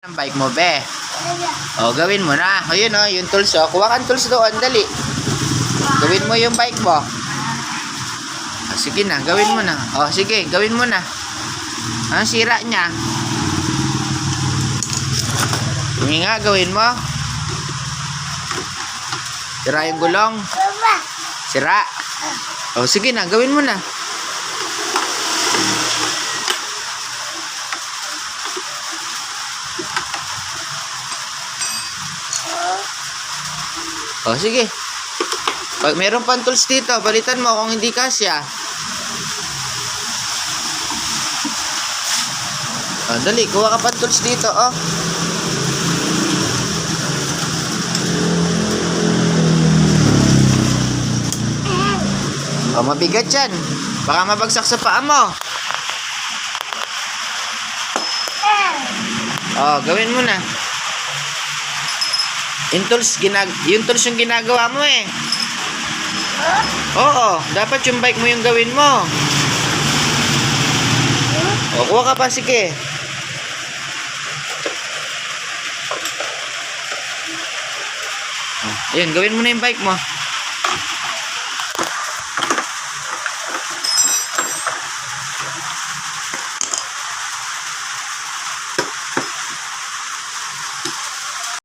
Ang bike mo, be. O, gawin mo na. Ayun, o, yung tools, o. Kuha kang tools doon, dali. Gawin mo yung bike mo. Sige na, gawin mo na. O, sige, gawin mo na. Ang sira niya. Hindi nga, gawin mo. Sira yung gulong. Sira. O, sige na, gawin mo na. O, sige. Pag meron pang tools dito, balitan mo kung hindi kasya. O, dali, kuha ka pang tools dito, o. O, mabigat yan. Baka mabagsak sa paa mo. O, gawin mo na. Yung tools yung ginagawa mo eh. Oo, dapat yung bike mo yung gawin mo. O, kuha ka pa, sige. Ayun, gawin mo na yung bike mo.